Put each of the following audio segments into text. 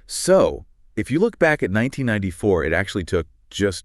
So if you look back at 1994, it actually took just,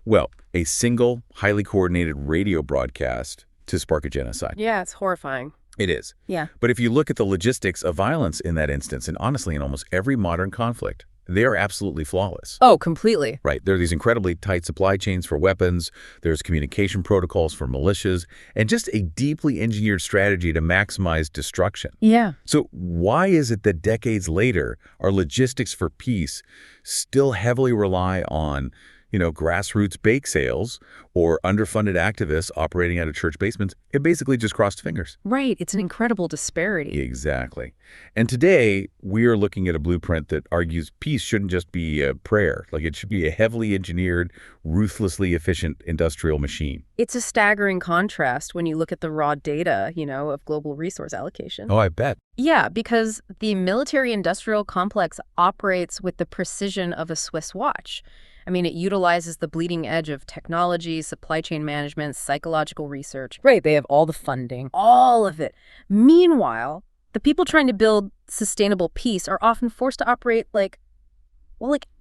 well, a single highly coordinated radio broadcast to spark a genocide. Yeah, it's horrifying. It is. Yeah. But if you look at the logistics of violence in that instance, and honestly in almost every modern conflict, they are absolutely flawless. Oh, completely. Right. There are these incredibly tight supply chains for weapons, there's communication protocols for militias, and just a deeply engineered strategy to maximize destruction. Yeah. So why is it that decades later, our logistics for peace still heavily rely on, grassroots bake sales or underfunded activists operating out of church basements? It basically just crossed fingers. Right. It's an incredible disparity. Exactly. And today, we are looking at a blueprint that argues peace shouldn't just be a prayer. Like, it should be a heavily engineered, ruthlessly efficient industrial machine. It's a staggering contrast when you look at the raw data, of global resource allocation. Oh, I bet. Yeah, because the military-industrial complex operates with the precision of a Swiss watch. I mean, it utilizes the bleeding edge of technology, supply chain management, psychological research. Right, they have all the funding. All of it. Meanwhile, the people trying to build sustainable peace are often forced to operate like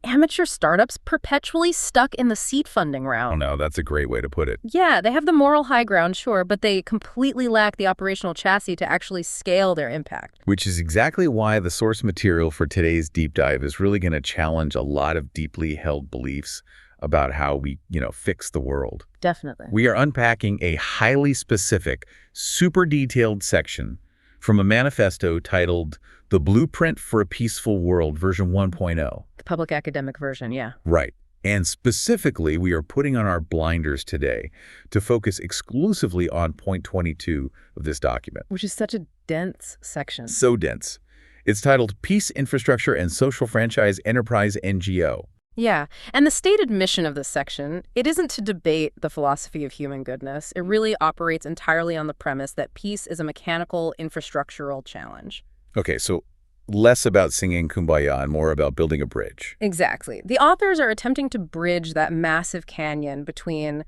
amateur startups perpetually stuck in the seed funding round. Oh, no, that's a great way to put it. Yeah, they have the moral high ground, sure, but they completely lack the operational chassis to actually scale their impact. Which is exactly why the source material for today's deep dive is really going to challenge a lot of deeply held beliefs about how we, fix the world. Definitely. We are unpacking a highly specific, super detailed section from a manifesto titled The Blueprint for a Peaceful World, version 1.0. The public academic version, yeah. Right. And specifically, we are putting on our blinders today to focus exclusively on point 22 of this document. Which is such a dense section. So dense. It's titled Peace, Infrastructure, and Social Franchise Enterprise NGO. Yeah, and the stated mission of this section, it isn't to debate the philosophy of human goodness. It really operates entirely on the premise that peace is a mechanical, infrastructural challenge. Okay, so less about singing Kumbaya and more about building a bridge. Exactly. The authors are attempting to bridge that massive canyon between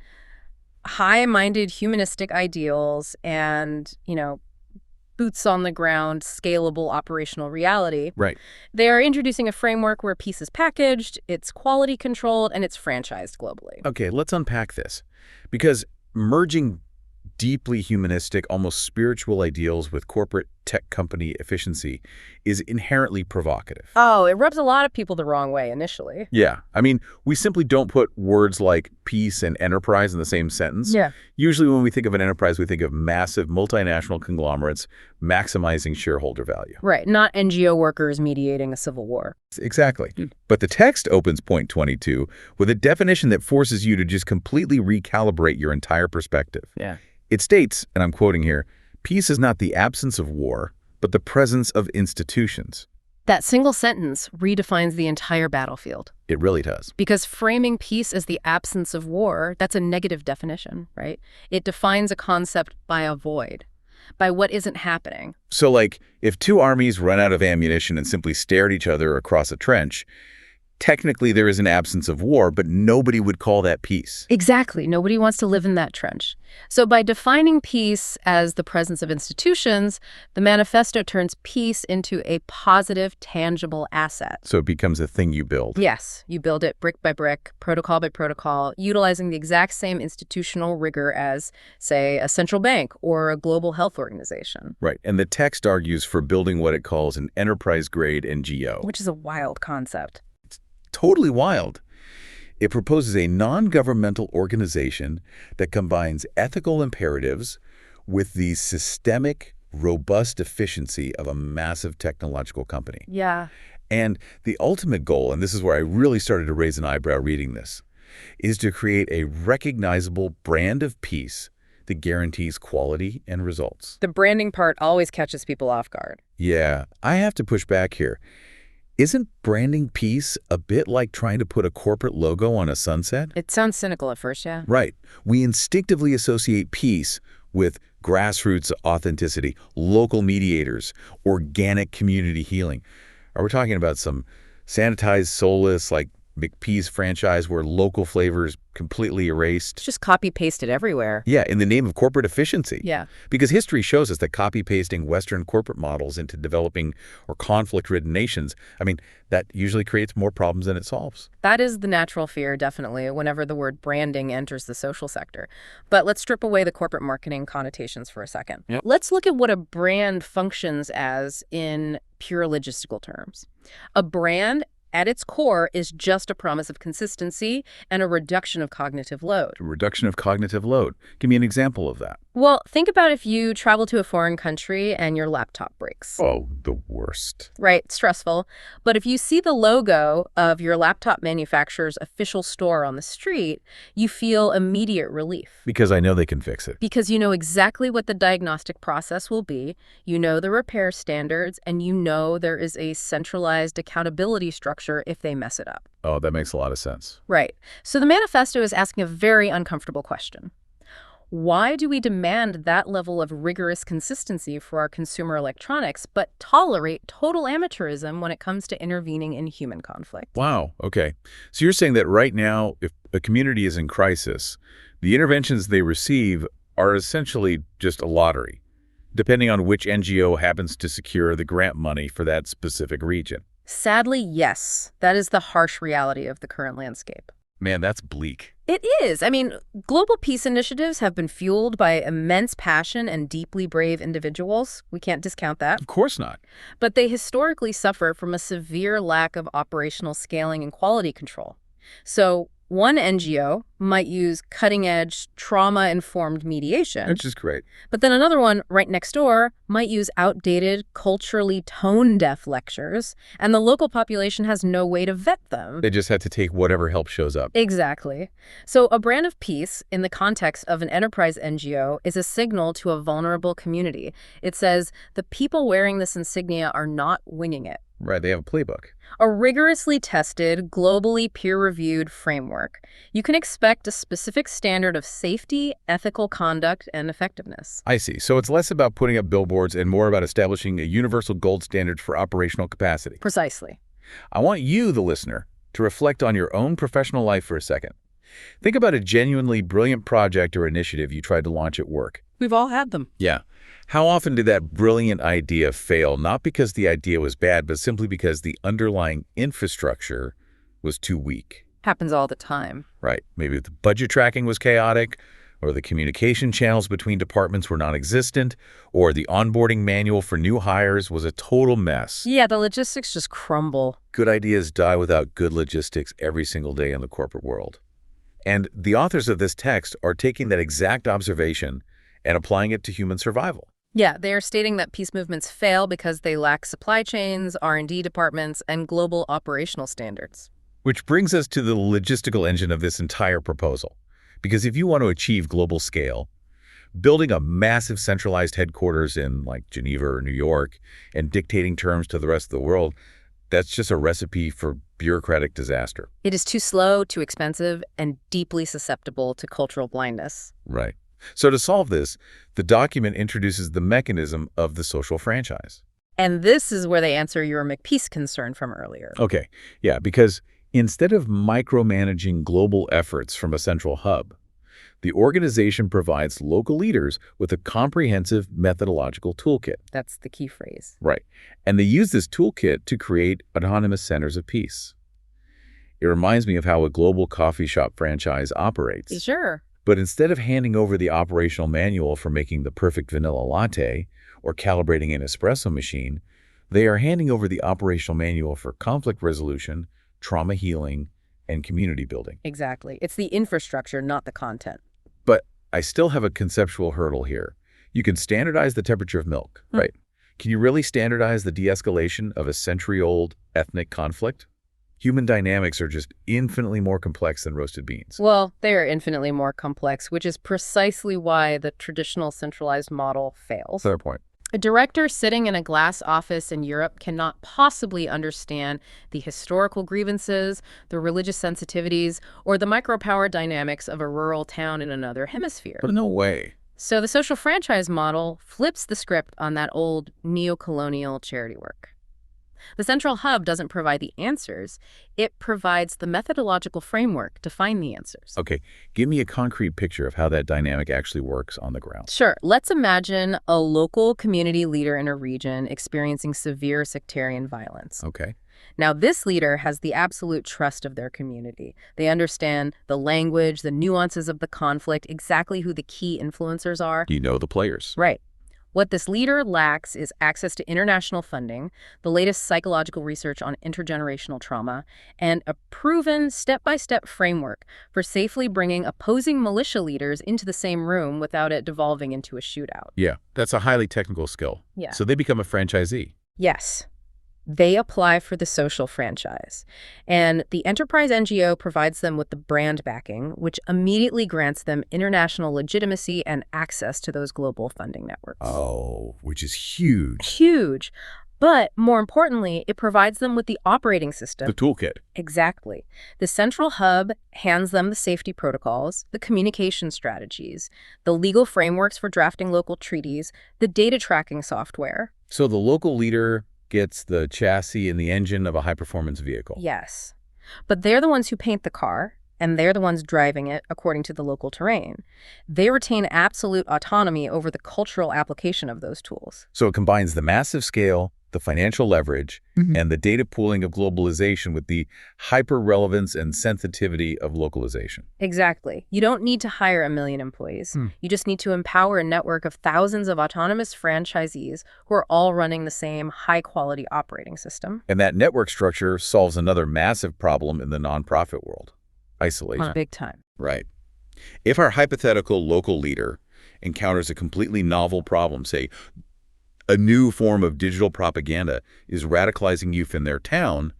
high-minded humanistic ideals and, boots on the ground, scalable operational reality. Right. They are introducing a framework where peace is packaged, it's quality controlled, and it's franchised globally. Okay, let's unpack this. Because merging deeply humanistic, almost spiritual ideals with corporate tech company efficiency is inherently provocative. Oh, it rubs a lot of people the wrong way initially. Yeah. I mean, we simply don't put words like peace and enterprise in the same sentence. Yeah. Usually when we think of an enterprise, we think of massive multinational conglomerates maximizing shareholder value. Right, not NGO workers mediating a civil war. Exactly. But the text opens point 22 with a definition that forces you to just completely recalibrate your entire perspective. Yeah. It states, and I'm quoting here, peace is not the absence of war, but the presence of institutions. That single sentence redefines the entire battlefield. It really does. Because framing peace as the absence of war, that's a negative definition, right? It defines a concept by a void, by what isn't happening. So, if two armies run out of ammunition and simply stare at each other across a trench, technically there is an absence of war, but nobody would call that peace. Exactly. Nobody wants to live in that trench. So by defining peace as the presence of institutions, the manifesto turns peace into a positive, tangible asset. So it becomes a thing you build. Yes. You build it brick by brick, protocol by protocol, utilizing the exact same institutional rigor as, say, a central bank or a global health organization. Right. And the text argues for building what it calls an enterprise-grade NGO. Which is a wild concept. Totally wild. It proposes a non-governmental organization that combines ethical imperatives with the systemic, robust efficiency of a massive technological company. Yeah. And the ultimate goal, and this is where I really started to raise an eyebrow reading this, is to create a recognizable brand of peace that guarantees quality and results. The branding part always catches people off guard. Yeah, I have to push back here. Isn't branding peace a bit like trying to put a corporate logo on a sunset? It sounds cynical at first, yeah. Right. We instinctively associate peace with grassroots authenticity, local mediators, organic community healing. Are we talking about some sanitized, soulless, McPee's franchise where local flavors completely erased. It's just copy-pasted everywhere. Yeah, in the name of corporate efficiency. Yeah. Because history shows us that copy-pasting Western corporate models into developing or conflict-ridden nations, that usually creates more problems than it solves. That is the natural fear, definitely, whenever the word branding enters the social sector. But let's strip away the corporate marketing connotations for a second. Yep. Let's look at what a brand functions as in pure logistical terms. A brand, at its core, is just a promise of consistency and a reduction of cognitive load. A reduction of cognitive load. Give me an example of that. Well, think about if you travel to a foreign country and your laptop breaks. Oh, the worst. Right, stressful. But if you see the logo of your laptop manufacturer's official store on the street, you feel immediate relief. Because I know they can fix it. Because you know exactly what the diagnostic process will be, you know the repair standards, and you know there is a centralized accountability structure if they mess it up. Oh, that makes a lot of sense. Right. So the manifesto is asking a very uncomfortable question. Why do we demand that level of rigorous consistency for our consumer electronics, but tolerate total amateurism when it comes to intervening in human conflict? Wow, okay. So you're saying that right now, if a community is in crisis, the interventions they receive are essentially just a lottery, depending on which NGO happens to secure the grant money for that specific region. Sadly, yes. That is the harsh reality of the current landscape. Man, that's bleak. It is. Global peace initiatives have been fueled by immense passion and deeply brave individuals. We can't discount that. Of course not. But they historically suffer from a severe lack of operational scaling and quality control. So one NGO might use cutting-edge, trauma-informed mediation. Which is great. But then another one right next door might use outdated, culturally tone-deaf lectures, and the local population has no way to vet them. They just have to take whatever help shows up. Exactly. So a brand of peace, in the context of an enterprise NGO, is a signal to a vulnerable community. It says, the people wearing this insignia are not winging it. Right, they have a playbook. A rigorously tested, globally peer-reviewed framework. You can expect a specific standard of safety, ethical conduct, and effectiveness. I see. So it's less about putting up billboards and more about establishing a universal gold standard for operational capacity. Precisely. I want you, the listener, to reflect on your own professional life for a second. Think about a genuinely brilliant project or initiative you tried to launch at work. We've all had them. Yeah. How often did that brilliant idea fail, not because the idea was bad, but simply because the underlying infrastructure was too weak? Happens all the time. Right. Maybe the budget tracking was chaotic, or the communication channels between departments were non-existent, or the onboarding manual for new hires was a total mess. Yeah, the logistics just crumble. Good ideas die without good logistics every single day in the corporate world. And the authors of this text are taking that exact observation and applying it to human survival. Yeah, they are stating that peace movements fail because they lack supply chains, R&D departments, and global operational standards. Which brings us to the logistical engine of this entire proposal. Because if you want to achieve global scale, building a massive centralized headquarters in Geneva or New York and dictating terms to the rest of the world, that's just a recipe for bureaucratic disaster. It is too slow, too expensive, and deeply susceptible to cultural blindness. Right. So to solve this, the document introduces the mechanism of the social franchise. And this is where they answer your McPeace concern from earlier. Okay, yeah, because instead of micromanaging global efforts from a central hub, the organization provides local leaders with a comprehensive methodological toolkit. That's the key phrase. Right. And they use this toolkit to create autonomous centers of peace. It reminds me of how a global coffee shop franchise operates. Sure. But instead of handing over the operational manual for making the perfect vanilla latte or calibrating an espresso machine, they are handing over the operational manual for conflict resolution, trauma healing, and community building. Exactly. It's the infrastructure, not the content. But I still have a conceptual hurdle here. You can standardize the temperature of milk, right? Can you really standardize the de-escalation of a century-old ethnic conflict? Human dynamics are just infinitely more complex than roasted beans. Well, they are infinitely more complex, which is precisely why the traditional centralized model fails. Fair point. A director sitting in a glass office in Europe cannot possibly understand the historical grievances, the religious sensitivities, or the micropower dynamics of a rural town in another hemisphere. But no way. So the social franchise model flips the script on that old neo-colonial charity work. The central hub doesn't provide the answers. It provides the methodological framework to find the answers. Okay, give me a concrete picture of how that dynamic actually works on the ground. Sure. Let's imagine a local community leader in a region experiencing severe sectarian violence. Okay. Now, this leader has the absolute trust of their community. They understand the language, the nuances of the conflict, exactly who the key influencers are. You know the players. Right. What this leader lacks is access to international funding, the latest psychological research on intergenerational trauma, and a proven step-by-step framework for safely bringing opposing militia leaders into the same room without it devolving into a shootout. Yeah, that's a highly technical skill. Yeah. So they become a franchisee. Yes. They apply for the social franchise, and the enterprise NGO provides them with the brand backing, which immediately grants them international legitimacy and access to those global funding networks. Oh, which is huge. Huge. But more importantly, it provides them with the operating system. The toolkit. Exactly. The central hub hands them the safety protocols, the communication strategies, the legal frameworks for drafting local treaties, the data tracking software. So the local leader gets the chassis and the engine of a high-performance vehicle. Yes. But they're the ones who paint the car, and they're the ones driving it according to the local terrain. They retain absolute autonomy over the cultural application of those tools. So it combines the massive scale, the financial leverage, and the data pooling of globalization with the hyper-relevance and sensitivity of localization. Exactly. You don't need to hire 1 million employees. You just need to empower a network of thousands of autonomous franchisees who are all running the same high-quality operating system. And that network structure solves another massive problem in the nonprofit world: isolation. Big time. Right. If our hypothetical local leader encounters a completely novel problem, say, a new form of digital propaganda is radicalizing youth in their town,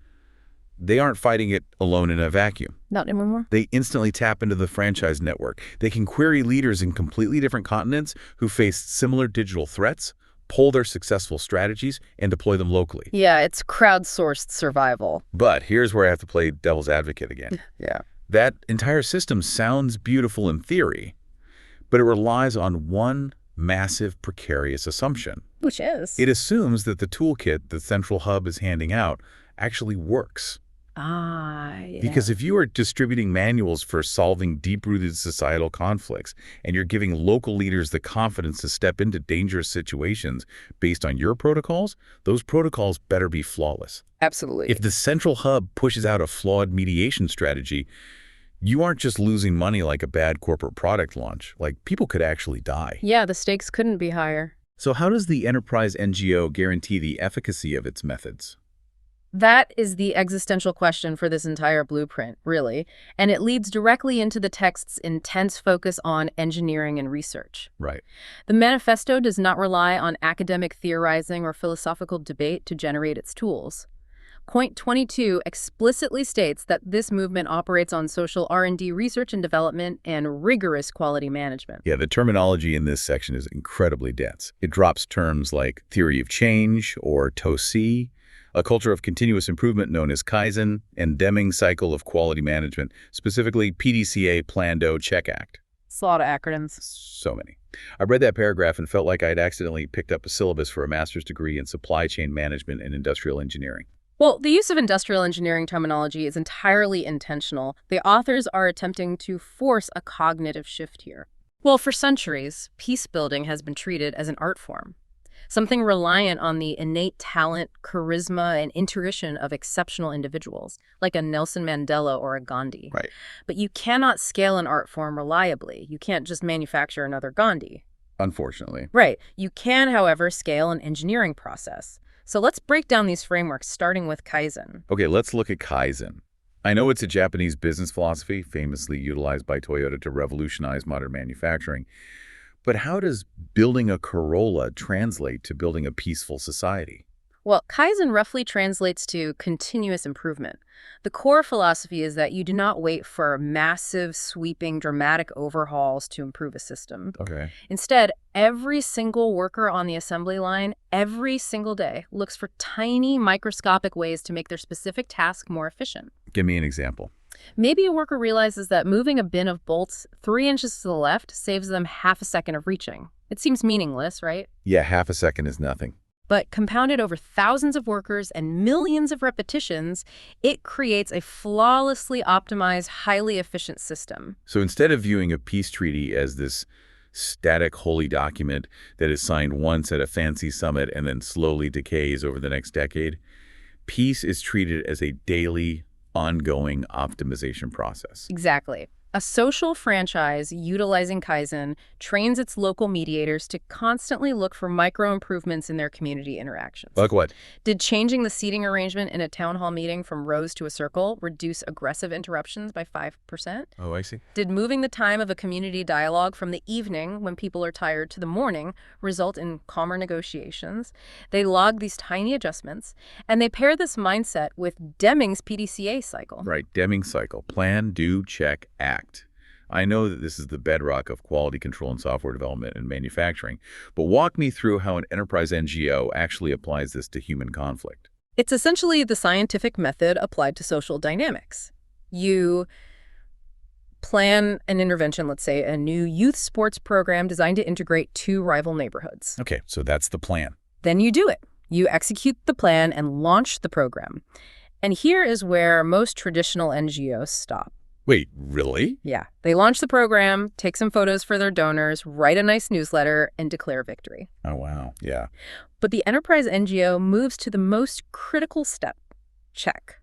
they aren't fighting it alone in a vacuum. Not anymore. They instantly tap into the franchise network. They can query leaders in completely different continents who face similar digital threats, pull their successful strategies, and deploy them locally. Yeah, it's crowdsourced survival. But here's where I have to play devil's advocate again. Yeah. That entire system sounds beautiful in theory, but it relies on one massive precarious assumption. Which is? It assumes that the toolkit the central hub is handing out actually works. Yeah. Because if you are distributing manuals for solving deep-rooted societal conflicts, and you're giving local leaders the confidence to step into dangerous situations based on your protocols, those protocols better be flawless. Absolutely. If the central hub pushes out a flawed mediation strategy, you aren't just losing money like a bad corporate product launch. Like, people could actually die. Yeah, the stakes couldn't be higher. So how does the enterprise NGO guarantee the efficacy of its methods? That is the existential question for this entire blueprint, really, and it leads directly into the text's intense focus on engineering and research. Right. The Manifesto does not rely on academic theorizing or philosophical debate to generate its tools. Point 22 explicitly states that this movement operates on social R&D research and development and rigorous quality management. Yeah, the terminology in this section is incredibly dense. It drops terms like theory of change or TOC, a culture of continuous improvement known as Kaizen, and Deming cycle of quality management, specifically PDCA, Plan-Do, Check Act. It's a lot of acronyms. So many. I read that paragraph and felt like I'd accidentally picked up a syllabus for a master's degree in supply chain management and industrial engineering. Well, the use of industrial engineering terminology is entirely intentional. The authors are attempting to force a cognitive shift here. Well, for centuries, peace building has been treated as an art form, something reliant on the innate talent, charisma, and intuition of exceptional individuals, like a Nelson Mandela or a Gandhi. Right. But you cannot scale an art form reliably. You can't just manufacture another Gandhi. Unfortunately. Right. You can, however, scale an engineering process. So let's break down these frameworks, starting with Kaizen. Okay, let's look at Kaizen. I know it's a Japanese business philosophy, famously utilized by Toyota to revolutionize modern manufacturing. But how does building a Corolla translate to building a peaceful society? Well, Kaizen roughly translates to continuous improvement. The core philosophy is that you do not wait for massive, sweeping, dramatic overhauls to improve a system. Okay. Instead, every single worker on the assembly line, every single day, looks for tiny, microscopic ways to make their specific task more efficient. Give me an example. Maybe a worker realizes that moving a bin of bolts 3 inches to the left saves them half a second of reaching. It seems meaningless, right? Yeah, half a second is nothing. But compounded over thousands of workers and millions of repetitions, it creates a flawlessly optimized, highly efficient system. So instead of viewing a peace treaty as this static holy document that is signed once at a fancy summit and then slowly decays over the next decade, peace is treated as a daily, ongoing optimization process. Exactly. A social franchise utilizing Kaizen trains its local mediators to constantly look for micro-improvements in their community interactions. Like what? Did changing the seating arrangement in a town hall meeting from rows to a circle reduce aggressive interruptions by 5%? Oh, I see. Did moving the time of a community dialogue from the evening, when people are tired, to the morning result in calmer negotiations? They log these tiny adjustments, and they pair this mindset with Deming's PDCA cycle. Right, Deming's cycle. Plan, do, check, act. I know that this is the bedrock of quality control in software development and manufacturing, but walk me through how an enterprise NGO actually applies this to human conflict. It's essentially the scientific method applied to social dynamics. You plan an intervention, let's say a new youth sports program designed to integrate two rival neighborhoods. Okay, so that's the plan. Then you do it. You execute the plan and launch the program. And here is where most traditional NGOs stop. Wait, really? Yeah. They launch the program, take some photos for their donors, write a nice newsletter, and declare victory. Oh, wow. Yeah. But the enterprise NGO moves to the most critical step. Check.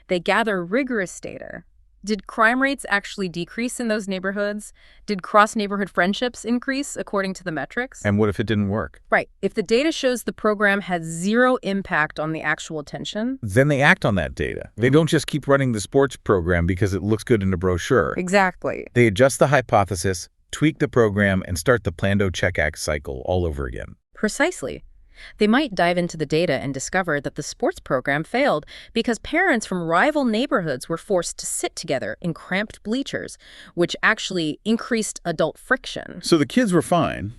They gather rigorous data. Did crime rates actually decrease in those neighborhoods? Did cross-neighborhood friendships increase according to the metrics? And what if it didn't work? Right. If the data shows the program has zero impact on the actual tension, then they act on that data. They don't just keep running the sports program because it looks good in a brochure. Exactly. They adjust the hypothesis, tweak the program, and start the plan-do-check-act cycle all over again. Precisely. They might dive into the data and discover that the sports program failed because parents from rival neighborhoods were forced to sit together in cramped bleachers, which actually increased adult friction. So the kids were fine,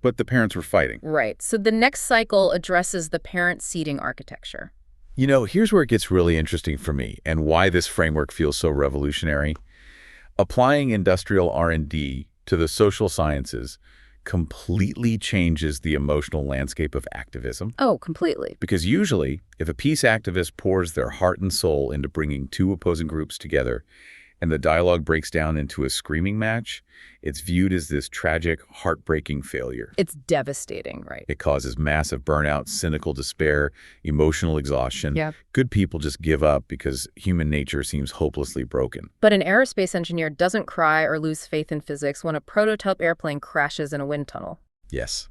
but the parents were fighting. Right. So the next cycle addresses the parent seating architecture. You know, here's where it gets really interesting for me and why this framework feels so revolutionary. Applying industrial R&D to the social sciences completely changes the emotional landscape of activism. Oh, completely. Because usually, if a peace activist pours their heart and soul into bringing two opposing groups together and the dialogue breaks down into a screaming match, it's viewed as this tragic, heartbreaking failure. It's devastating, right? It causes massive burnout, cynical despair, emotional exhaustion. Yeah. Good people just give up because human nature seems hopelessly broken. But an aerospace engineer doesn't cry or lose faith in physics when a prototype airplane crashes in a wind tunnel. Yes,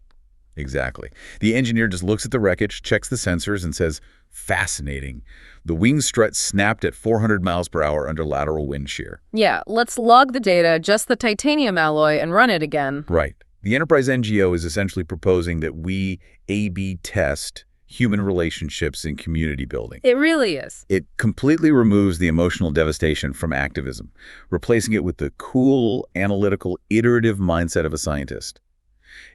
exactly. The engineer just looks at the wreckage, checks the sensors, and says, fascinating. The wing strut snapped at 400 miles per hour under lateral wind shear. Yeah, let's log the data, adjust the titanium alloy, and run it again. Right. The enterprise NGO is essentially proposing that we A/B test human relationships in community building. It really is. It completely removes the emotional devastation from activism, replacing it with the cool, analytical, iterative mindset of a scientist.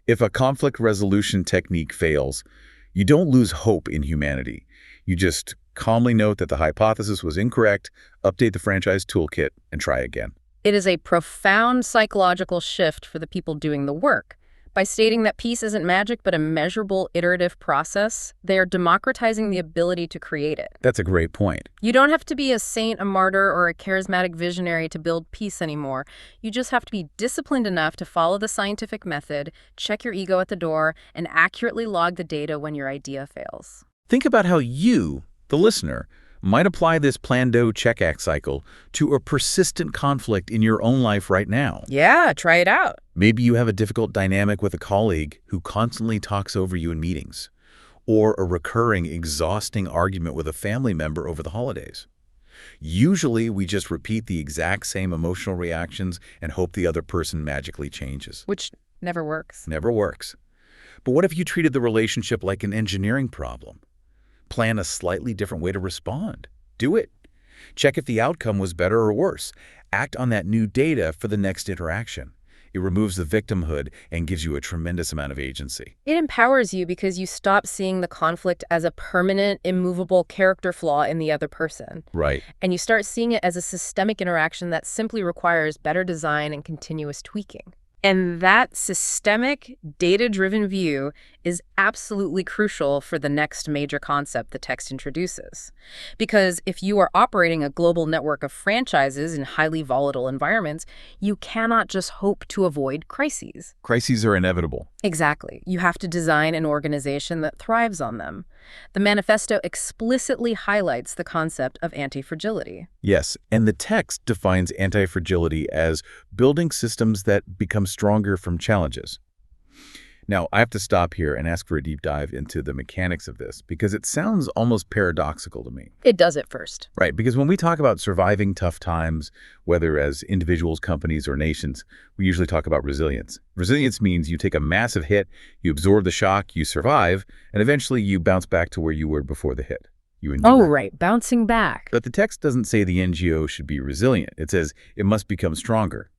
If a conflict resolution technique fails, you don't lose hope in humanity. You just calmly note that the hypothesis was incorrect, update the franchise toolkit, and try again. It is a profound psychological shift for the people doing the work. By stating that peace isn't magic but a measurable, iterative process, they are democratizing the ability to create it. That's a great point. You don't have to be a saint, a martyr, or a charismatic visionary to build peace anymore. You just have to be disciplined enough to follow the scientific method, check your ego at the door, and accurately log the data when your idea fails. Think about how you, the listener, might apply this plan-do-check-act cycle to a persistent conflict in your own life right now. Yeah, try it out. Maybe you have a difficult dynamic with a colleague who constantly talks over you in meetings, or a recurring, exhausting argument with a family member over the holidays. Usually, we just repeat the exact same emotional reactions and hope the other person magically changes. Which never works. Never works. But what if you treated the relationship like an engineering problem? Plan a slightly different way to respond. Do it. Check if the outcome was better or worse. Act on that new data for the next interaction. It removes the victimhood and gives you a tremendous amount of agency. It empowers you because you stop seeing the conflict as a permanent, immovable character flaw in the other person. Right. And you start seeing it as a systemic interaction that simply requires better design and continuous tweaking. And that systemic, data-driven view is absolutely crucial for the next major concept the text introduces. Because if you are operating a global network of franchises in highly volatile environments, you cannot just hope to avoid crises. Crises are inevitable. Exactly. You have to design an organization that thrives on them. The Manifesto explicitly highlights the concept of anti-fragility. Yes, and the text defines anti-fragility as building systems that become stronger from challenges. Now, I have to stop here and ask for a deep dive into the mechanics of this, because it sounds almost paradoxical to me. It does at first. Right, because when we talk about surviving tough times, whether as individuals, companies, or nations, we usually talk about resilience. Resilience means you take a massive hit, you absorb the shock, you survive, and eventually you bounce back to where you were before the hit. You endure. Oh, right, bouncing back. But the text doesn't say the NGO should be resilient. It says it must become stronger.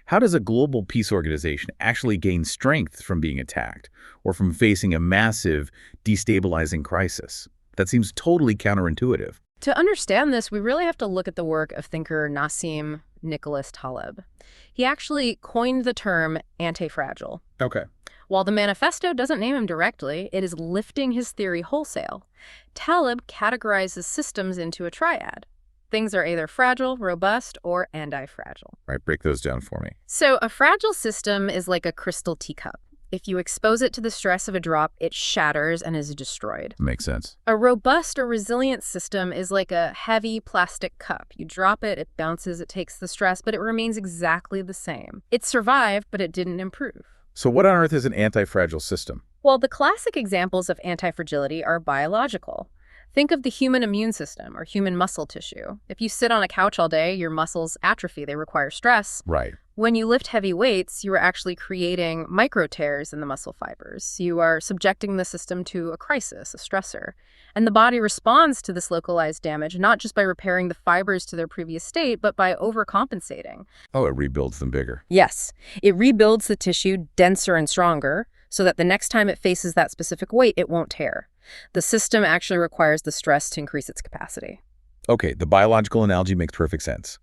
How does a global peace organization actually gain strength from being attacked or from facing a massive, destabilizing crisis? That seems totally counterintuitive. To understand this, we really have to look at the work of thinker Nassim Nicholas Taleb. He actually coined the term anti-fragile. Okay. While the Manifesto doesn't name him directly, it is lifting his theory wholesale. Taleb categorizes systems into a triad. Things are either fragile, robust, or anti-fragile. Right, break those down for me. So a fragile system is like a crystal teacup. If you expose it to the stress of a drop, it shatters and is destroyed. Makes sense. A robust or resilient system is like a heavy plastic cup. You drop it, it bounces, it takes the stress, but it remains exactly the same. It survived, but it didn't improve. So what on earth is an anti-fragile system? Well, the classic examples of anti-fragility are biological. Think of the human immune system or human muscle tissue. If you sit on a couch all day, your muscles atrophy. They require stress. Right. When you lift heavy weights, you are actually creating micro tears in the muscle fibers. You are subjecting the system to a crisis, a stressor. And the body responds to this localized damage, not just by repairing the fibers to their previous state, but by overcompensating. Oh, it rebuilds them bigger. Yes, it rebuilds the tissue denser and stronger so that the next time it faces that specific weight, it won't tear. The system actually requires the stress to increase its capacity. Okay, the biological analogy makes perfect sense.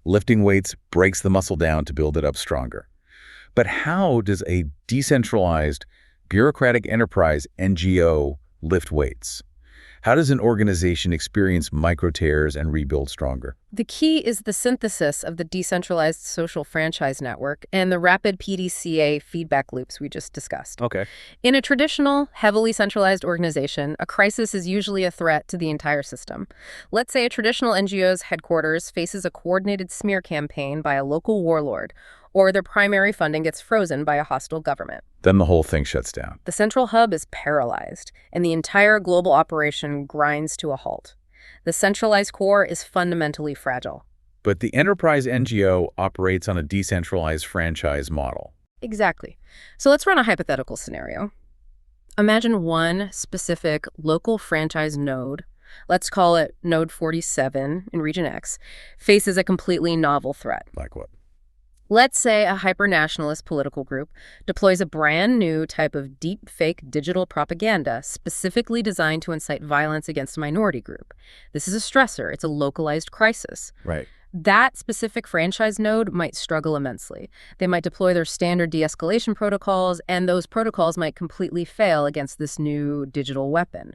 Lifting weights breaks the muscle down to build it up stronger. But how does a decentralized, bureaucratic enterprise, NGO, lift weights? How does an organization experience micro tears and rebuild stronger? The key is the synthesis of the decentralized social franchise network and the rapid PDCA feedback loops we just discussed. Okay. In a traditional, heavily centralized organization, a crisis is usually a threat to the entire system. Let's say a traditional NGO's headquarters faces a coordinated smear campaign by a local warlord, or their primary funding gets frozen by a hostile government. Then the whole thing shuts down. The central hub is paralyzed, and the entire global operation grinds to a halt. The centralized core is fundamentally fragile. But the enterprise NGO operates on a decentralized franchise model. Exactly. So let's run a hypothetical scenario. Imagine one specific local franchise node, let's call it Node 47 in Region X, faces a completely novel threat. Like what? Let's say a hyper-nationalist political group deploys a brand new type of deep fake digital propaganda specifically designed to incite violence against a minority group. This is a stressor. It's a localized crisis. Right. That specific franchise node might struggle immensely. They might deploy their standard de-escalation protocols, and those protocols might completely fail against this new digital weapon.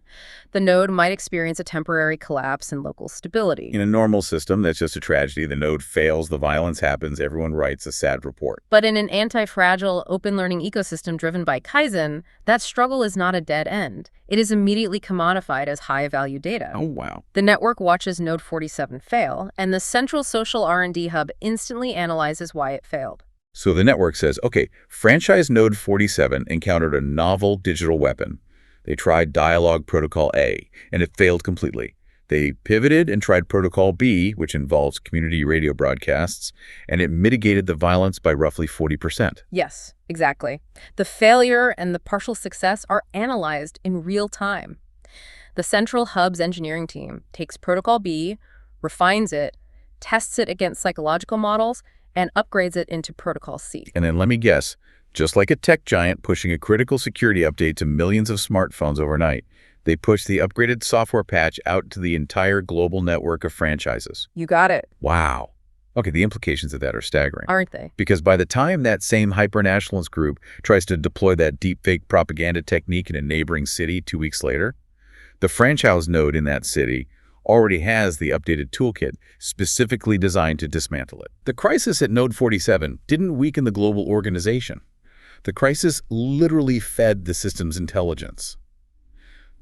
The node might experience a temporary collapse in local stability. In a normal system, that's just a tragedy. The node fails, the violence happens, everyone writes a sad report. But in an anti-fragile, open learning ecosystem driven by Kaizen, that struggle is not a dead end. It is immediately commodified as high-value data. Oh, wow. The network watches Node 47 fail, and the central social R&D hub instantly analyzes why it failed. So the network says, okay, franchise Node 47 encountered a novel digital weapon. They tried dialogue protocol A, and it failed completely. They pivoted and tried protocol B, which involves community radio broadcasts, and it mitigated the violence by roughly 40%. Yes, exactly. The failure and the partial success are analyzed in real time. The central hub's engineering team takes protocol B, refines it, tests it against psychological models, and upgrades it into protocol C. And then let me guess, just like a tech giant pushing a critical security update to millions of smartphones overnight, they push the upgraded software patch out to the entire global network of franchises. You got it. Wow. Okay, the implications of that are staggering. Aren't they? Because by the time that same hyper-nationalist group tries to deploy that deepfake propaganda technique in a neighboring city 2 weeks later, the franchise node in that city already has the updated toolkit specifically designed to dismantle it. The crisis at Node 47 didn't weaken the global organization. The crisis literally fed the system's intelligence.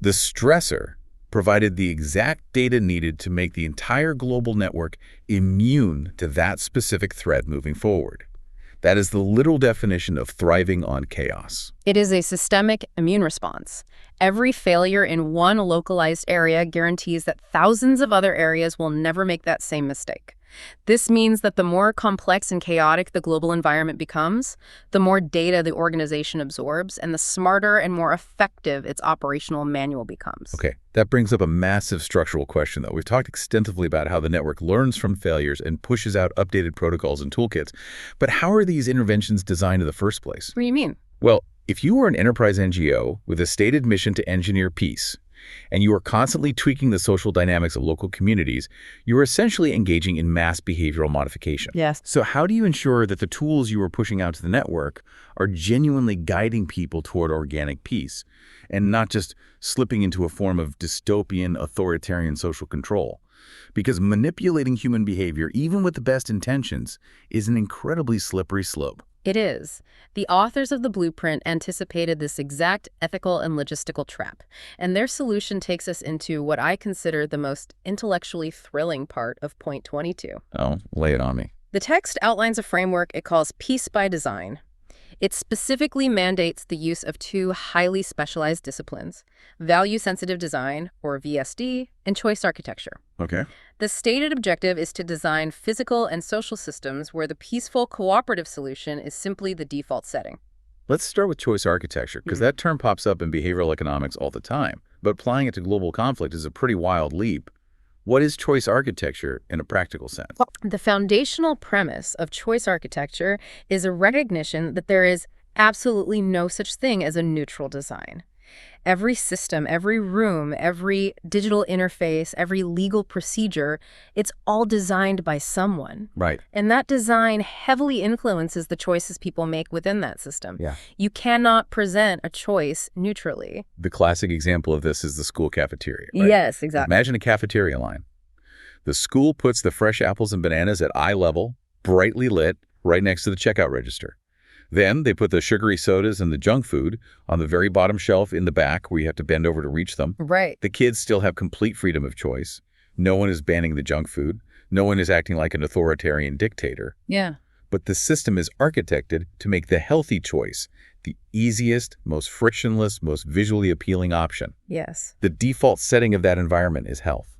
The stressor provided the exact data needed to make the entire global network immune to that specific threat moving forward. That is the literal definition of thriving on chaos. It is a systemic immune response. Every failure in one localized area guarantees that thousands of other areas will never make that same mistake. This means that the more complex and chaotic the global environment becomes, the more data the organization absorbs, and the smarter and more effective its operational manual becomes. Okay, that brings up a massive structural question, though. We've talked extensively about how the network learns from failures and pushes out updated protocols and toolkits. But how are these interventions designed in the first place? What do you mean? Well, if you were an enterprise NGO with a stated mission to engineer peace, and you are constantly tweaking the social dynamics of local communities, you are essentially engaging in mass behavioral modification. Yes. So how do you ensure that the tools you are pushing out to the network are genuinely guiding people toward organic peace, and not just slipping into a form of dystopian, authoritarian social control? Because manipulating human behavior, even with the best intentions, is an incredibly slippery slope. It is. The authors of the blueprint anticipated this exact ethical and logistical trap, and their solution takes us into what I consider the most intellectually thrilling part of point 22. Oh, lay it on me. The text outlines a framework it calls Peace by Design. It specifically mandates the use of two highly specialized disciplines, value-sensitive design, or VSD, and choice architecture. Okay. The stated objective is to design physical and social systems where the peaceful cooperative solution is simply the default setting. Let's start with choice architecture, because that term pops up in behavioral economics all the time. But applying it to global conflict is a pretty wild leap. What is choice architecture in a practical sense? The foundational premise of choice architecture is a recognition that there is absolutely no such thing as a neutral design. Every system, every room, every digital interface, every legal procedure, it's all designed by someone. Right. And that design heavily influences the choices people make within that system. Yeah. You cannot present a choice neutrally. The classic example of this is the school cafeteria, right? Yes, exactly. Imagine a cafeteria line. The school puts the fresh apples and bananas at eye level, brightly lit, right next to the checkout register. Then they put the sugary sodas and the junk food on the very bottom shelf in the back where you have to bend over to reach them. Right. The kids still have complete freedom of choice. No one is banning the junk food. No one is acting like an authoritarian dictator. Yeah. But the system is architected to make the healthy choice the easiest, most frictionless, most visually appealing option. Yes. The default setting of that environment is health.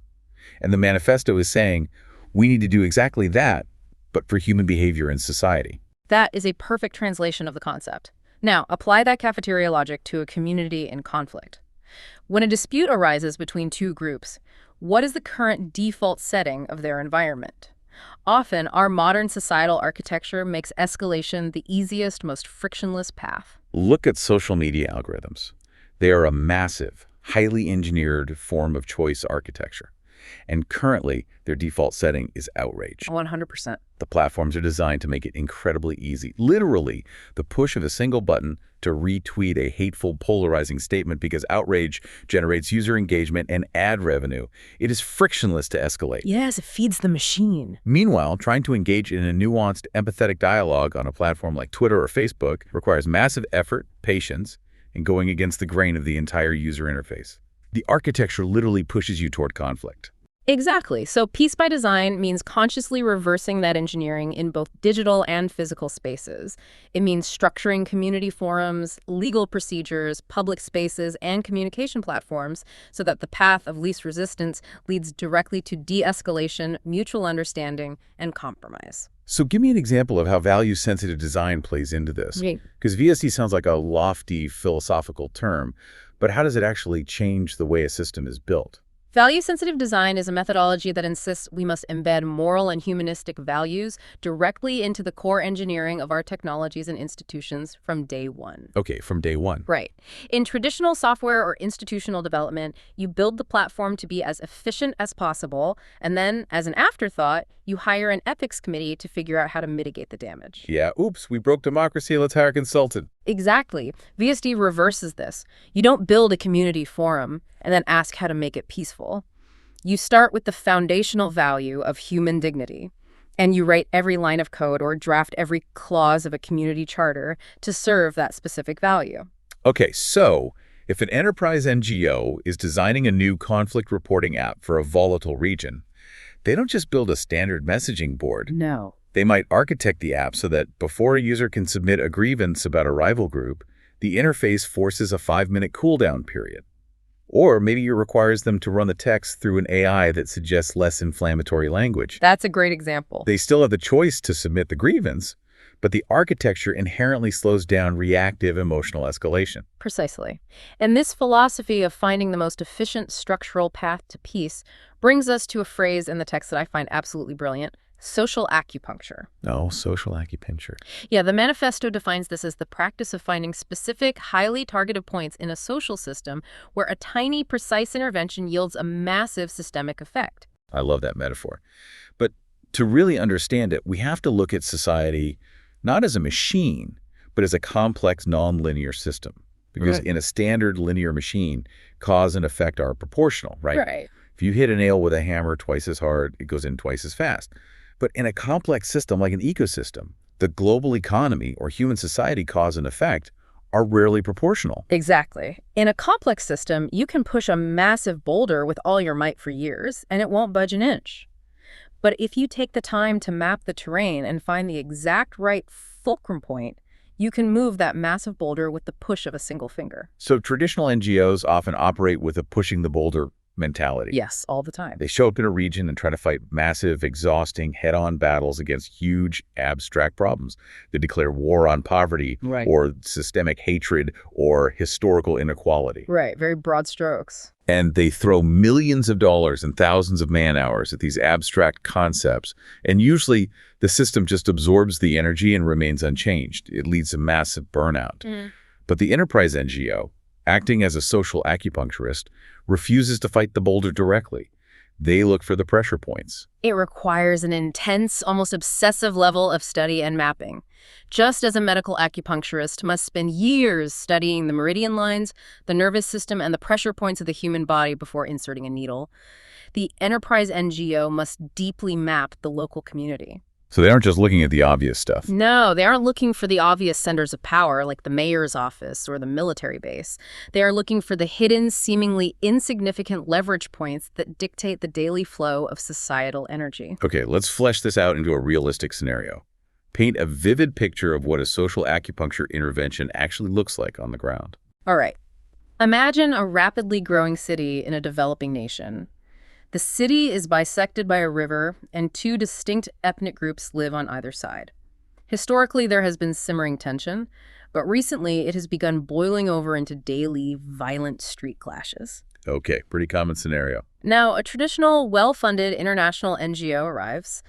And the manifesto is saying we need to do exactly that, but for human behavior in society. That is a perfect translation of the concept. Now, apply that cafeteria logic to a community in conflict. When a dispute arises between two groups, what is the current default setting of their environment? Often, our modern societal architecture makes escalation the easiest, most frictionless path. Look at social media algorithms. They are a massive, highly engineered form of choice architecture. And currently, their default setting is outrage. 100%. The platforms are designed to make it incredibly easy. Literally, the push of a single button to retweet a hateful, polarizing statement because outrage generates user engagement and ad revenue. It is frictionless to escalate. Yes, it feeds the machine. Meanwhile, trying to engage in a nuanced, empathetic dialogue on a platform like Twitter or Facebook requires massive effort, patience, and going against the grain of the entire user interface. The architecture literally pushes you toward conflict. Exactly. So peace by design means consciously reversing that engineering in both digital and physical spaces. It means structuring community forums, legal procedures, public spaces, and communication platforms so that the path of least resistance leads directly to de-escalation, mutual understanding, and compromise. So give me an example of how value-sensitive design plays into this. Because VSD sounds like a lofty philosophical term, but how does it actually change the way a system is built? Value-sensitive design is a methodology that insists we must embed moral and humanistic values directly into the core engineering of our technologies and institutions from day one. Okay, from day one. Right. In traditional software or institutional development, you build the platform to be as efficient as possible, and then, as an afterthought, you hire an ethics committee to figure out how to mitigate the damage. Yeah, oops, we broke democracy, let's hire a consultant. Exactly. VSD reverses this. You don't build a community forum and then ask how to make it peaceful. You start with the foundational value of human dignity, and you write every line of code or draft every clause of a community charter to serve that specific value. Okay, so if an enterprise NGO is designing a new conflict reporting app for a volatile region, they don't just build a standard messaging board. No. They might architect the app so that before a user can submit a grievance about a rival group, the interface forces a 5-minute cooldown period. Or maybe it requires them to run the text through an AI that suggests less inflammatory language. That's a great example. They still have the choice to submit the grievance, but the architecture inherently slows down reactive emotional escalation. Precisely. And this philosophy of finding the most efficient structural path to peace brings us to a phrase in the text that I find absolutely brilliant: social acupuncture. Oh, social acupuncture. Yeah, the Manifesto defines this as the practice of finding specific, highly targeted points in a social system where a tiny, precise intervention yields a massive systemic effect. I love that metaphor. But to really understand it, we have to look at society not as a machine, but as a complex, nonlinear system. Because in a standard linear machine, cause and effect are proportional, right? Right. If you hit a nail with a hammer twice as hard, it goes in twice as fast. But in a complex system like an ecosystem, the global economy or human society cause and effect are rarely proportional. Exactly. In a complex system, you can push a massive boulder with all your might for years, and it won't budge an inch. But if you take the time to map the terrain and find the exact right fulcrum point, you can move that massive boulder with the push of a single finger. So traditional NGOs often operate with a pushing the boulder mentality. Yes, all the time. They show up in a region and try to fight massive, exhausting, head-on battles against huge, abstract problems. They declare war on poverty, Right. or systemic hatred, or historical inequality. Right, very broad strokes. And they throw millions of dollars and thousands of man-hours at these abstract concepts. And usually, the system just absorbs the energy and remains unchanged. It leads to massive burnout. But the enterprise NGO, acting as a social acupuncturist, refuses to fight the boulder directly. They look for the pressure points. It requires an intense, almost obsessive level of study and mapping. Just as a medical acupuncturist must spend years studying the meridian lines, the nervous system, and the pressure points of the human body before inserting a needle, the enterprise NGO must deeply map the local community. So they aren't just looking at the obvious stuff. No, they aren't looking for the obvious centers of power like the mayor's office or the military base. They are looking for the hidden, seemingly insignificant leverage points that dictate the daily flow of societal energy. Okay, let's flesh this out into a realistic scenario. Paint a vivid picture of what a social acupuncture intervention actually looks like on the ground. All right. Imagine a rapidly growing city in a developing nation. The city is bisected by a river, and two distinct ethnic groups live on either side. Historically, there has been simmering tension, but recently it has begun boiling over into daily, violent street clashes. Okay, pretty common scenario. Now, a traditional, well-funded international NGO arrives.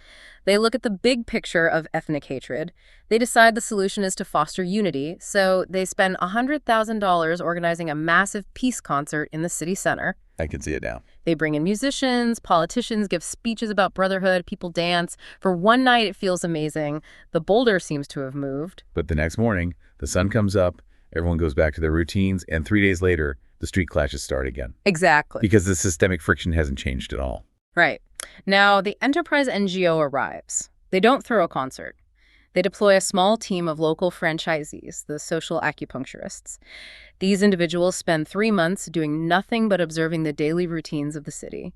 They look at the big picture of ethnic hatred. They decide the solution is to foster unity, so they spend $100,000 organizing a massive peace concert in the city center. I can see it now. They bring in musicians, politicians give speeches about brotherhood, people dance. For one night, it feels amazing. The boulder seems to have moved. But the next morning, the sun comes up, everyone goes back to their routines, and 3 days later, the street clashes start again. Exactly. Because the systemic friction hasn't changed at all. Right. Now, the enterprise NGO arrives. They don't throw a concert. They deploy a small team of local franchisees, the social acupuncturists. These individuals spend 3 months doing nothing but observing the daily routines of the city.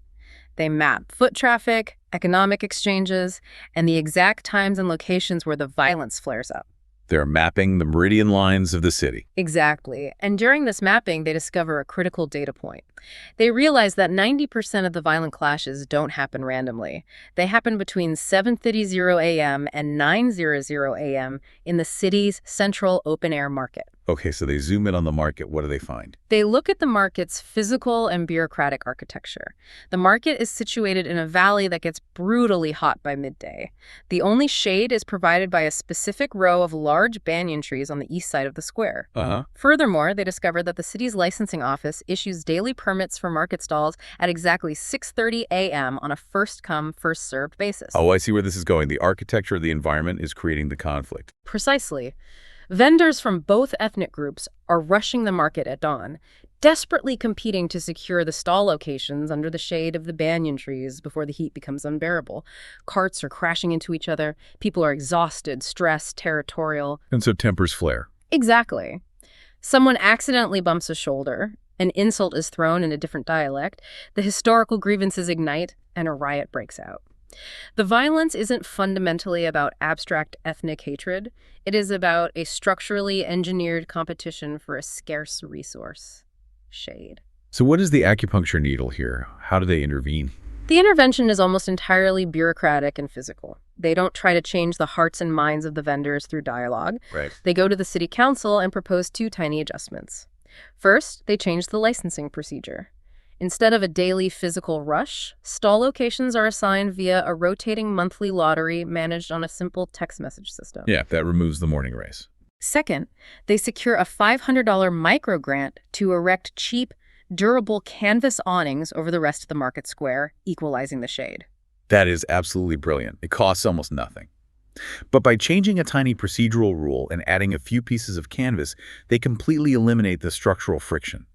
They map foot traffic, economic exchanges, and the exact times and locations where the violence flares up. They're mapping the meridian lines of the city. Exactly. And during this mapping, they discover a critical data point. They realize that 90% of the violent clashes don't happen randomly. They happen between 7:30 a.m. and 9:00 a.m. in the city's central open-air market. Okay, so they zoom in on the market. What do they find? They look at the market's physical and bureaucratic architecture. The market is situated in a valley that gets brutally hot by midday. The only shade is provided by a specific row of large banyan trees on the east side of the square. Uh-huh. Furthermore, they discovered that the city's licensing office issues daily permits for market stalls at exactly 6:30 a.m. on a first-come, first-served basis. Oh, I see where this is going. The architecture of the environment is creating the conflict. Precisely. Vendors from both ethnic groups are rushing the market at dawn, desperately competing to secure the stall locations under the shade of the banyan trees before the heat becomes unbearable. Carts are crashing into each other. People are exhausted, stressed, territorial. And so tempers flare. Exactly. Someone accidentally bumps a shoulder. An insult is thrown in a different dialect. The historical grievances ignite, and a riot breaks out. The violence isn't fundamentally about abstract ethnic hatred. It is about a structurally engineered competition for a scarce resource: shade. So what is the acupuncture needle here? How do they intervene? The intervention is almost entirely bureaucratic and physical. They don't try to change the hearts and minds of the vendors through dialogue. Right. They go to the city council and propose two tiny adjustments. First, they change the licensing procedure. Instead of a daily physical rush, stall locations are assigned via a rotating monthly lottery managed on a simple text message system. Yeah, that removes the morning race. Second, they secure a $500 micro grant to erect cheap, durable canvas awnings over the rest of the market square, equalizing the shade. That is absolutely brilliant. It costs almost nothing. But by changing a tiny procedural rule and adding a few pieces of canvas, they completely eliminate the structural friction.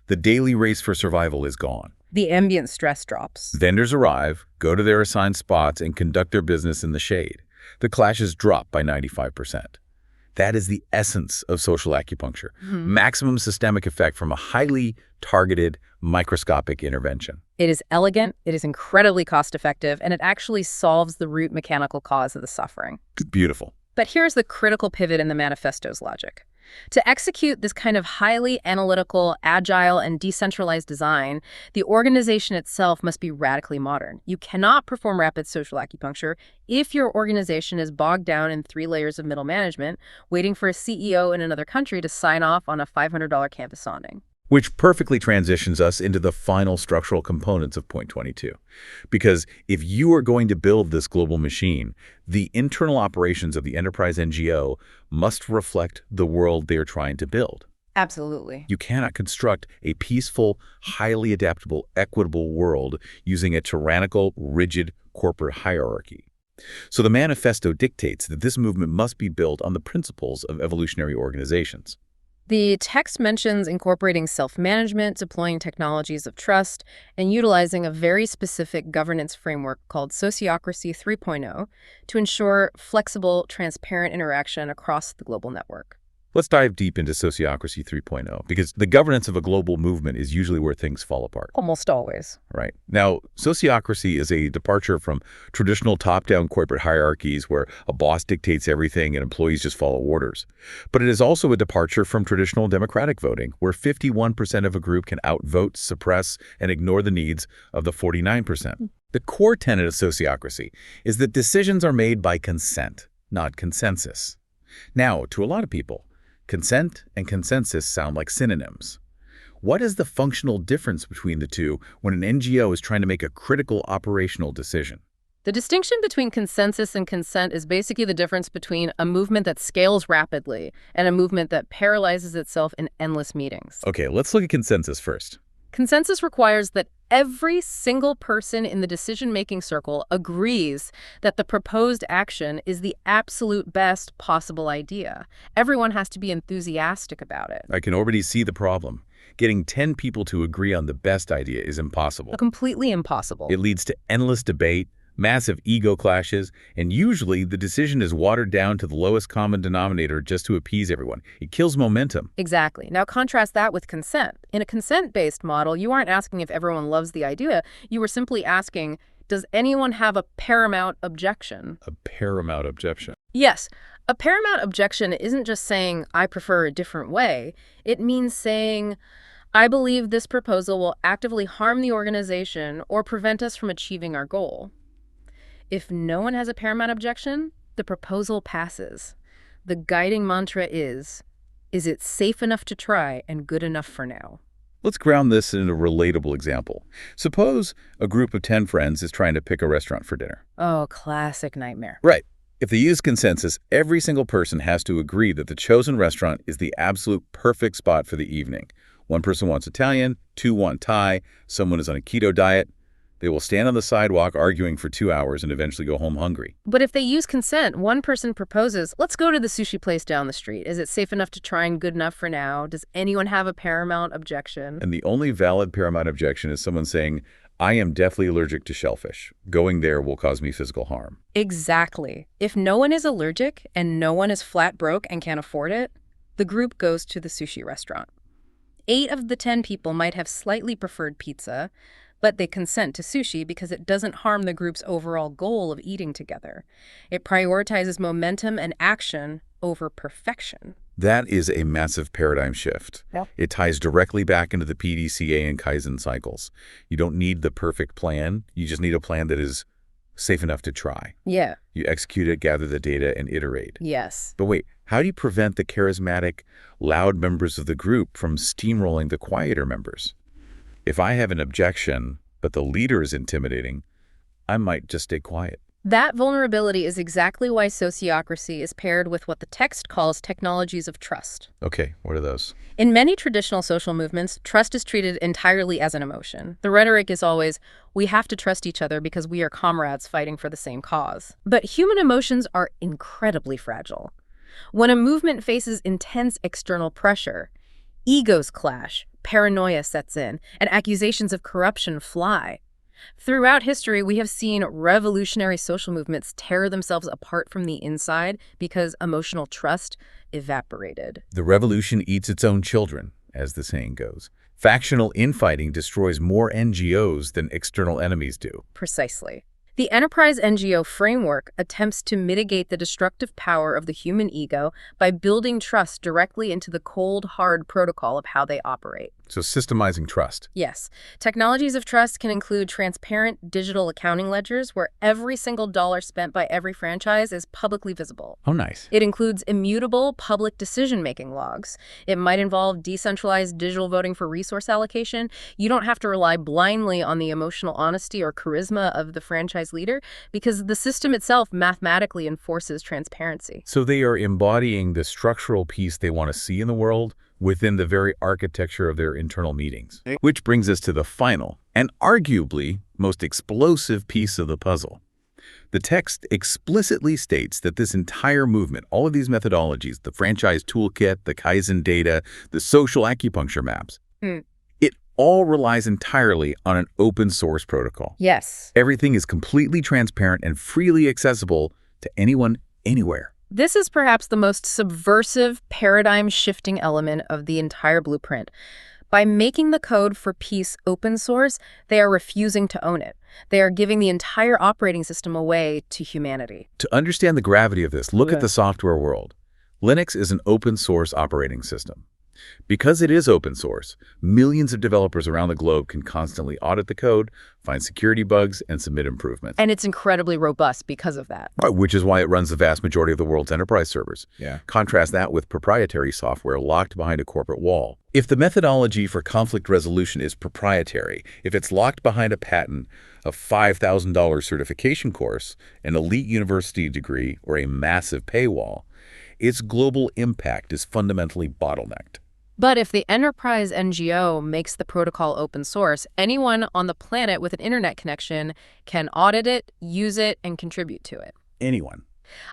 The daily race for survival is gone. The ambient stress drops. Vendors arrive, go to their assigned spots, and conduct their business in the shade. The clashes drop by 95%. That is the essence of social acupuncture. Maximum systemic effect from a highly targeted, microscopic intervention. It is elegant, it is incredibly cost-effective, and it actually solves the root mechanical cause of the suffering. Beautiful. But here's the critical pivot in the manifesto's logic. To execute this kind of highly analytical, agile, and decentralized design, the organization itself must be radically modern. You cannot perform rapid social acupuncture if your organization is bogged down in 3 layers of middle management, waiting for a CEO in another country to sign off on a $500 canvas awning. Which perfectly transitions us into the final structural components of point 22. Because if you are going to build this global machine, the internal operations of the enterprise NGO must reflect the world they are trying to build. Absolutely. You cannot construct a peaceful, highly adaptable, equitable world using a tyrannical, rigid corporate hierarchy. So the manifesto dictates that this movement must be built on the principles of evolutionary organizations. The text mentions incorporating self-management, deploying technologies of trust, and utilizing a very specific governance framework called Sociocracy 3.0 to ensure flexible, transparent interaction across the global network. Let's dive deep into Sociocracy 3.0, because the governance of a global movement is usually where things fall apart. Almost always. Right. Now, sociocracy is a departure from traditional top-down corporate hierarchies where a boss dictates everything and employees just follow orders. But it is also a departure from traditional democratic voting, where 51% of a group can outvote, suppress, and ignore the needs of the 49%. The core tenet of sociocracy is that decisions are made by consent, not consensus. Now, to a lot of people, consent and consensus sound like synonyms. What is the functional difference between the two when an NGO is trying to make a critical operational decision? The distinction between consensus and consent is basically the difference between a movement that scales rapidly and a movement that paralyzes itself in endless meetings. Okay, let's look at consensus first. Consensus requires that every single person in the decision-making circle agrees that the proposed action is the absolute best possible idea. Everyone has to be enthusiastic about it. I can already see the problem. Getting 10 people to agree on the best idea is impossible. Completely impossible. It leads to endless debate, massive ego clashes, and usually the decision is watered down to the lowest common denominator just to appease everyone. It kills momentum. Exactly. Now contrast that with consent. In a consent-based model, you aren't asking if everyone loves the idea. You were simply asking, does anyone have a paramount objection? A paramount objection. Yes. A paramount objection isn't just saying, I prefer a different way. It means saying, I believe this proposal will actively harm the organization or prevent us from achieving our goal. If no one has a paramount objection, the proposal passes. The guiding mantra is Is it safe enough to try and good enough for now? Let's ground this in a relatable example. Suppose a group of 10 friends is trying to pick a restaurant for dinner. Oh, classic nightmare. Right. If they use consensus, every single person has to agree that the chosen restaurant is the absolute perfect spot for the evening. One person wants Italian, 2 want Thai, someone is on a keto diet. They will stand on the sidewalk arguing for 2 hours and eventually go home hungry. But if they use consent, one person proposes, let's go to the sushi place down the street. Is it safe enough to try and good enough for now? Does anyone have a paramount objection? And the only valid paramount objection is someone saying, I am deathly allergic to shellfish. Going there will cause me physical harm. Exactly. If no one is allergic and no one is flat broke and can't afford it, the group goes to the sushi restaurant. 8 of the 10 people might have slightly preferred pizza, but they consent to sushi because it doesn't harm the group's overall goal of eating together. It prioritizes momentum and action over perfection. That is a massive paradigm shift. Yep. It ties directly back into the PDCA and Kaizen cycles. You don't need the perfect plan. You just need a plan that is safe enough to try. Yeah. You execute it, gather the data, and iterate. Yes. But wait, how do you prevent the charismatic, loud members of the group from steamrolling the quieter members? If I have an objection, but the leader is intimidating, I might just stay quiet. That vulnerability is exactly why sociocracy is paired with what the text calls technologies of trust. Okay, what are those? In many traditional social movements, trust is treated entirely as an emotion. The rhetoric is always, we have to trust each other because we are comrades fighting for the same cause. But human emotions are incredibly fragile. When a movement faces intense external pressure, egos clash, paranoia sets in, and accusations of corruption fly. Throughout history, we have seen revolutionary social movements tear themselves apart from the inside because emotional trust evaporated. The revolution eats its own children, as the saying goes. Factional infighting destroys more NGOs than external enemies do. Precisely. The enterprise NGO framework attempts to mitigate the destructive power of the human ego by building trust directly into the cold, hard protocol of how they operate. So systemizing trust. Yes. Technologies of trust can include transparent digital accounting ledgers where every single dollar spent by every franchise is publicly visible. Oh, nice. It includes immutable public decision-making logs. It might involve decentralized digital voting for resource allocation. You don't have to rely blindly on the emotional honesty or charisma of the franchise leader because the system itself mathematically enforces transparency. So they are embodying the structural piece they want to see in the world within the very architecture of their internal meetings. Which brings us to the final, and arguably most explosive piece of the puzzle. The text explicitly states that this entire movement, all of these methodologies, the franchise toolkit, the Kaizen data, the social acupuncture maps, it all relies entirely on an open source protocol. Yes. Everything is completely transparent and freely accessible to anyone, anywhere. This is perhaps the most subversive, paradigm-shifting element of the entire blueprint. By making the code for peace open source, they are refusing to own it. They are giving the entire operating system away to humanity. To understand the gravity of this, look at the software world. Linux is an open source operating system. Because it is open source, millions of developers around the globe can constantly audit the code, find security bugs, and submit improvements. And it's incredibly robust because of that. Which is why it runs the vast majority of the world's enterprise servers. Yeah. Contrast that with proprietary software locked behind a corporate wall. If the methodology for conflict resolution is proprietary, if it's locked behind a patent, a $5,000 certification course, an elite university degree, or a massive paywall, its global impact is fundamentally bottlenecked. But if the enterprise NGO makes the protocol open source, anyone on the planet with an internet connection can audit it, use it, and contribute to it. Anyone.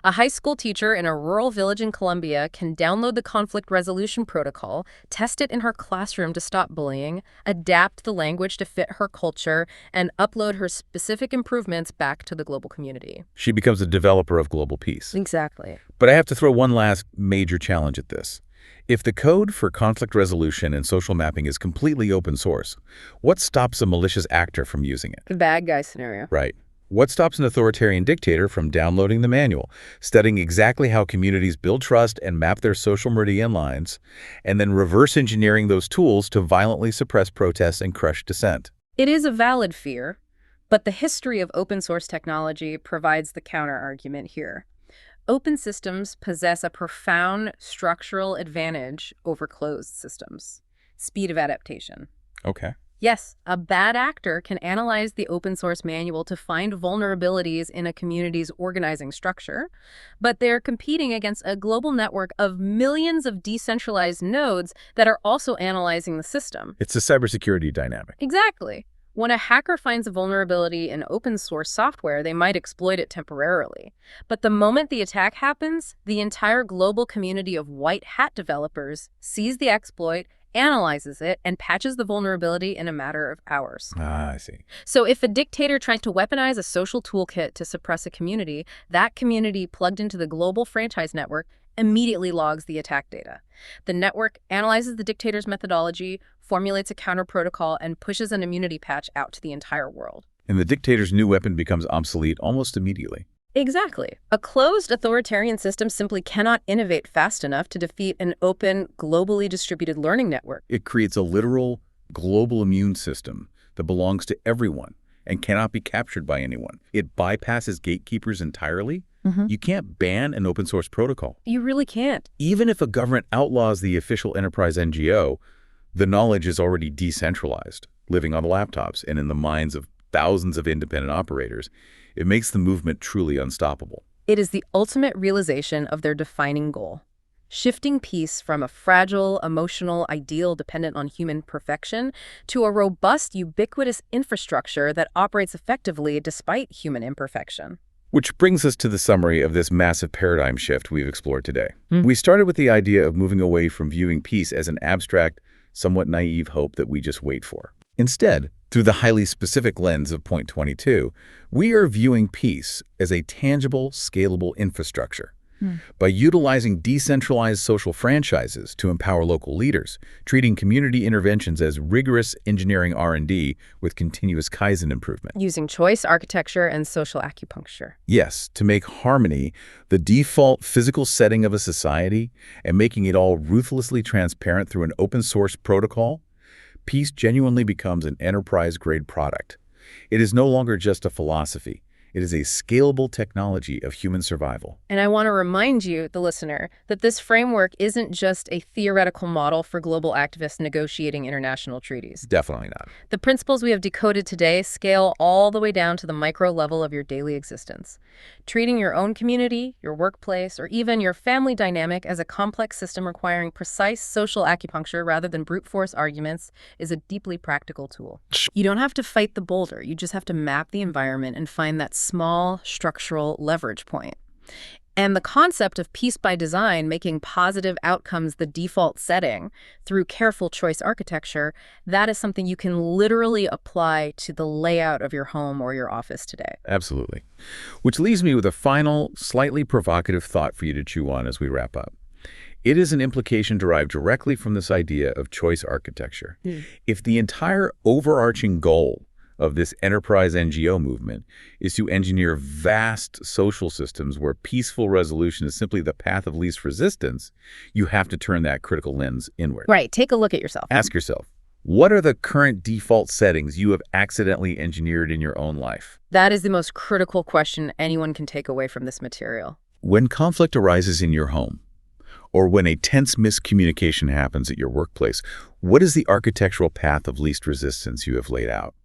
A high school teacher in a rural village in Colombia can download the conflict resolution protocol, test it in her classroom to stop bullying, adapt the language to fit her culture, and upload her specific improvements back to the global community. She becomes a developer of global peace. Exactly. But I have to throw one last major challenge at this. If the code for conflict resolution and social mapping is completely open source, what stops a malicious actor from using it? The bad guy scenario. Right. What stops an authoritarian dictator from downloading the manual, studying exactly how communities build trust and map their social meridian lines, and then reverse engineering those tools to violently suppress protests and crush dissent? It is a valid fear, but the history of open source technology provides the counter-argument here. Open systems possess a profound structural advantage over closed systems. Speed of adaptation. Okay. Yes, a bad actor can analyze the open source manual to find vulnerabilities in a community's organizing structure, but they're competing against a global network of millions of decentralized nodes that are also analyzing the system. It's a cybersecurity dynamic. Exactly. When a hacker finds a vulnerability in open source software, they might exploit it temporarily. But the moment the attack happens, the entire global community of white hat developers sees the exploit, analyzes it, and patches the vulnerability in a matter of hours. Ah, I see. So if a dictator tries to weaponize a social toolkit to suppress a community, that community plugged into the global franchise network immediately logs the attack data. The network analyzes the dictator's methodology, formulates a counter protocol, and pushes an immunity patch out to the entire world. And the dictator's new weapon becomes obsolete almost immediately. Exactly. A closed authoritarian system simply cannot innovate fast enough to defeat an open, globally distributed learning network. It creates a literal global immune system that belongs to everyone and cannot be captured by anyone. It bypasses gatekeepers entirely. You can't ban an open source protocol. You really can't. Even if a government outlaws the official enterprise NGO, the knowledge is already decentralized, living on laptops and in the minds of thousands of independent operators. It makes the movement truly unstoppable. It is the ultimate realization of their defining goal. Shifting peace from a fragile, emotional ideal dependent on human perfection to a robust, ubiquitous infrastructure that operates effectively despite human imperfection. Which brings us to the summary of this massive paradigm shift we've explored today. We started with the idea of moving away from viewing peace as an abstract, somewhat naive hope that we just wait for. Instead, through the highly specific lens of point 22, we are viewing peace as a tangible, scalable infrastructure. By utilizing decentralized social franchises to empower local leaders, treating community interventions as rigorous engineering R&D with continuous Kaizen improvement. Using choice architecture and social acupuncture. Yes, to make harmony the default physical setting of a society and making it all ruthlessly transparent through an open source protocol, peace genuinely becomes an enterprise-grade product. It is no longer just a philosophy. It is a scalable technology of human survival. And I want to remind you, the listener, that this framework isn't just a theoretical model for global activists negotiating international treaties. Definitely not. The principles we have decoded today scale all the way down to the micro level of your daily existence. Treating your own community, your workplace, or even your family dynamic as a complex system requiring precise social acupuncture rather than brute force arguments is a deeply practical tool. You don't have to fight the boulder. You just have to map the environment and find that small structural leverage point. And the concept of peace by design, making positive outcomes the default setting through careful choice architecture, that is something you can literally apply to the layout of your home or your office today. Absolutely. Which leaves me with a final, slightly provocative thought for you to chew on as we wrap up. It is an implication derived directly from this idea of choice architecture. If the entire overarching goal of this enterprise NGO movement is to engineer vast social systems where peaceful resolution is simply the path of least resistance, you have to turn that critical lens inward. Right. Take a look at yourself. Ask yourself, what are the current default settings you have accidentally engineered in your own life? That is the most critical question anyone can take away from this material. When conflict arises in your home, or when a tense miscommunication happens at your workplace, what is the architectural path of least resistance you have laid out?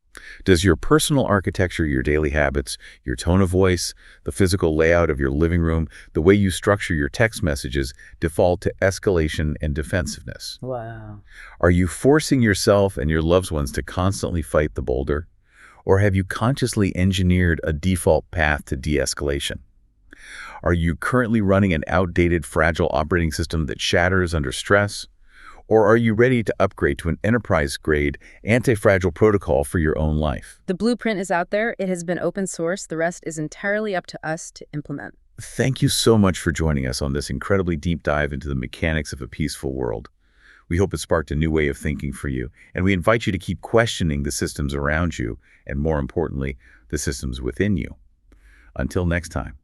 Does your personal architecture, your daily habits, your tone of voice, the physical layout of your living room, the way you structure your text messages default to escalation and defensiveness? Wow. Are you forcing yourself and your loved ones to constantly fight the boulder? Or have you consciously engineered a default path to de-escalation? Are you currently running an outdated, fragile operating system that shatters under stress? Or are you ready to upgrade to an enterprise-grade, anti-fragile protocol for your own life? The blueprint is out there. It has been open source. The rest is entirely up to us to implement. Thank you so much for joining us on this incredibly deep dive into the mechanics of a peaceful world. We hope it sparked a new way of thinking for you, and we invite you to keep questioning the systems around you, and more importantly, the systems within you. Until next time.